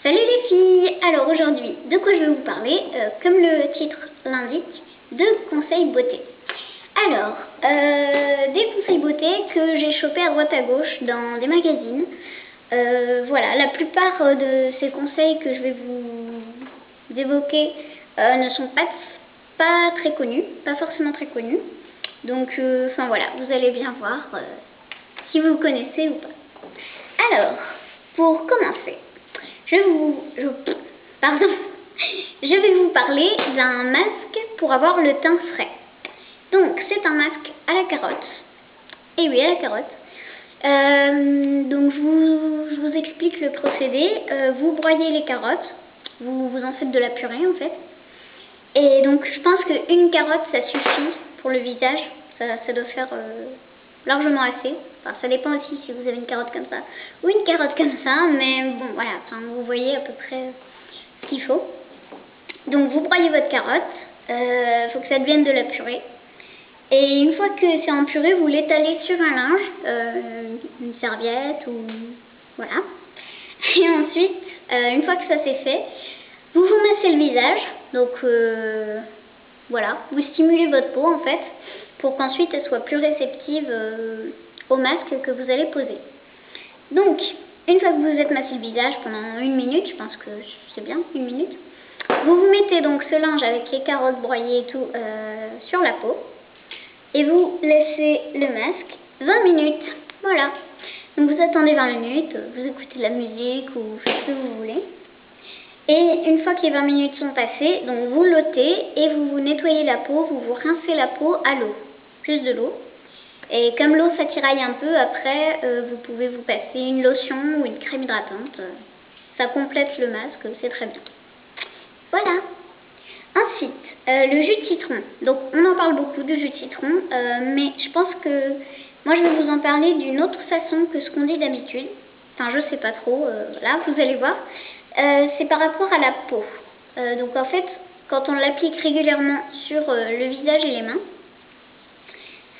Salut les filles! Alors aujourd'hui, de quoi je vais vous parler? Comme le titre l'indique, de conseils beauté. Alors, des conseils beauté que j'ai chopés à droite à gauche dans des magazines. Voilà, la plupart de ces conseils que je vais vous évoquer ne sont pas très connus, pas forcément très connus. Donc, enfin voilà, vous allez bien voir si vous connaissez ou pas. Alors, pour commencer, pardon, je vais vous parler d'un masque pour avoir le teint frais. Donc, c'est un masque à la carotte. Et oui, à la carotte. Donc, je vous explique le procédé. Vous broyez les carottes. Vous en faites de la purée, en fait. Et donc, je pense qu'une carotte, ça suffit pour le visage. Ça doit faire largement assez. Enfin, ça dépend aussi si vous avez une carotte comme ça ou une carotte comme ça. Mais bon, voilà. Enfin, vous voyez à peu près ce qu'il faut. Donc, vous broyez votre carotte. Faut que ça devienne de la purée. Et une fois que c'est en purée, vous l'étalez sur un linge, une serviette ou voilà. Et ensuite, une fois que ça c'est fait, vous vous massez le visage. Donc voilà, vous stimulez votre peau en fait pour qu'ensuite elle soit plus réceptive au masque que vous allez poser. Donc, une fois que vous êtes massé le visage pendant 1 minute, je pense que c'est bien, 1 minute, vous mettez donc ce linge avec les carottes broyées et tout sur la peau. Et vous laissez le masque 20 minutes. Voilà. Donc vous attendez 20 minutes, vous écoutez de la musique ou faites ce que vous voulez. Et une fois que les 20 minutes sont passées, donc vous l'ôtez et vous nettoyez la peau, vous rincez la peau à l'eau. Juste de l'eau. Et comme l'eau s'attiraille un peu, après vous pouvez vous passer une lotion ou une crème hydratante. Ça complète le masque, c'est très bien. Voilà. Ensuite, le jus de citron. Donc, on en parle beaucoup du jus de citron, mais je pense que moi, je vais vous en parler d'une autre façon que ce qu'on dit d'habitude. Enfin, je sais pas trop, voilà, vous allez voir. C'est par rapport à la peau. Donc, en fait, quand on l'applique régulièrement sur le visage et les mains,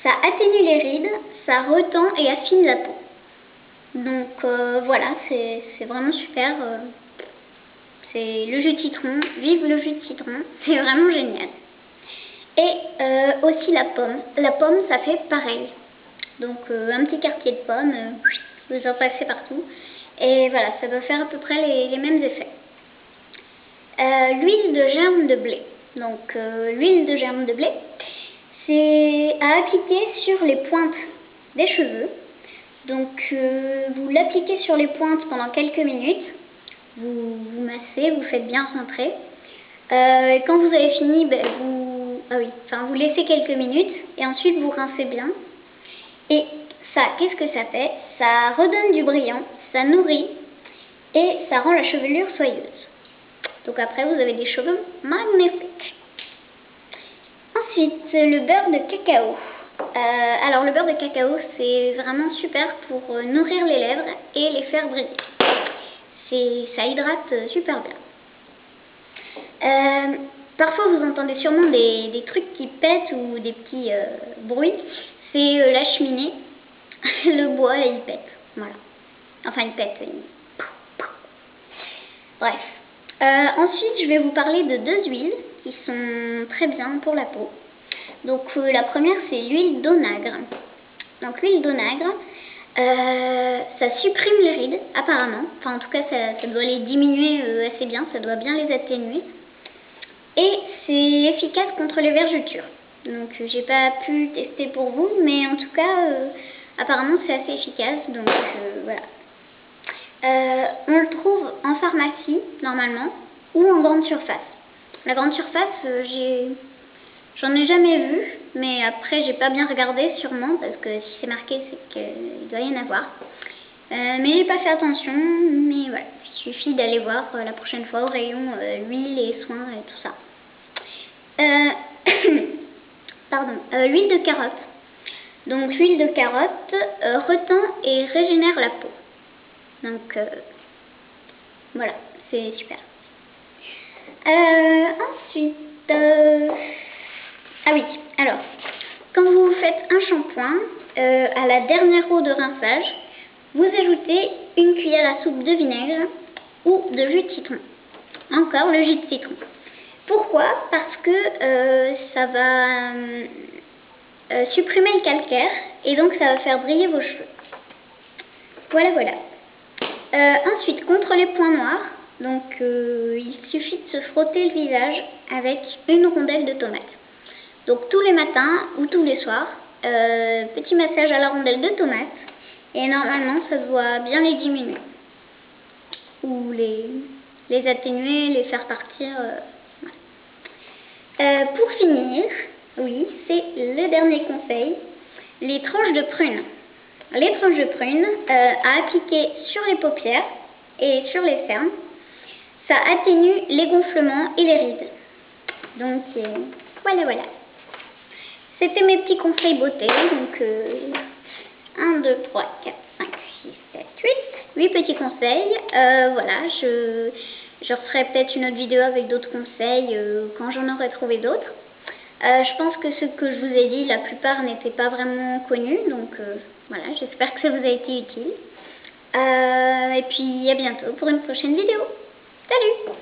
ça atténue les rides, ça retend et affine la peau. Donc, voilà, c'est vraiment super. C'est le jus de citron, vive le jus de citron, c'est vraiment génial. Et aussi la pomme. La pomme, ça fait pareil. Donc un petit quartier de pomme, vous en passez partout. Et voilà, ça doit faire à peu près les mêmes effets. L'huile de germe de blé. Donc l'huile de germe de blé, c'est à appliquer sur les pointes des cheveux. Donc vous l'appliquez sur les pointes pendant quelques minutes. Vous massez, vous faites bien rentrer. Et quand vous avez fini, vous laissez quelques minutes et ensuite vous rincez bien. Et ça, qu'est-ce que ça fait? Ça redonne du brillant, ça nourrit et ça rend la chevelure soyeuse. Donc après, vous avez des cheveux magnifiques. Ensuite, le beurre de cacao. Alors le beurre de cacao, c'est vraiment super pour nourrir les lèvres et les faire briller. Ça hydrate super bien. Parfois vous entendez sûrement des trucs qui pètent ou des petits bruits. C'est la cheminée. Le bois il pète. Voilà. Enfin il pète. Bref. Ensuite je vais vous parler de 2 huiles qui sont très bien pour la peau. Donc la première c'est l'huile d'onagre. Donc l'huile d'onagre, ça supprime les rides, apparemment. Enfin, en tout cas, ça doit les diminuer assez bien, ça doit bien les atténuer. Et c'est efficace contre les vergetures. Donc, j'ai pas pu tester pour vous, mais en tout cas, apparemment, c'est assez efficace. Donc, voilà. On le trouve en pharmacie, normalement, ou en grande surface. La grande surface, j'en ai jamais vu, mais après j'ai pas bien regardé sûrement parce que si c'est marqué c'est qu'il doit y en avoir. Mais j'ai pas fait attention, mais voilà, il suffit d'aller voir la prochaine fois au rayon huile et soins et tout ça. Pardon, l'huile de carotte. Donc l'huile de carotte retend et régénère la peau. Donc voilà, c'est super. Ensuite... Ah oui, alors, quand vous faites un shampoing, à la dernière eau de rinçage, vous ajoutez 1 cuillère à soupe de vinaigre ou de jus de citron. Encore le jus de citron. Pourquoi? Parce que ça va supprimer le calcaire et donc ça va faire briller vos cheveux. Voilà, voilà. Ensuite, contre les points noirs, donc il suffit de se frotter le visage avec une rondelle de tomate. Donc tous les matins ou tous les soirs, petit massage à la rondelle de tomate et normalement ça doit bien les diminuer ou les atténuer, les faire partir. Voilà. Pour finir, oui, c'est le dernier conseil, les tranches de prune. Les tranches de prune à appliquer sur les paupières et sur les cernes, ça atténue les gonflements et les rides. Donc voilà, voilà. C'était mes petits conseils beauté. Donc 1, 2, 3, 4, 5, 6, 7, 8 petits conseils. Voilà, je referai peut-être une autre vidéo avec d'autres conseils quand j'en aurai trouvé d'autres. Je pense que ce que je vous ai dit, la plupart n'étaient pas vraiment connus, donc voilà, j'espère que ça vous a été utile. Et puis à bientôt pour une prochaine vidéo. Salut!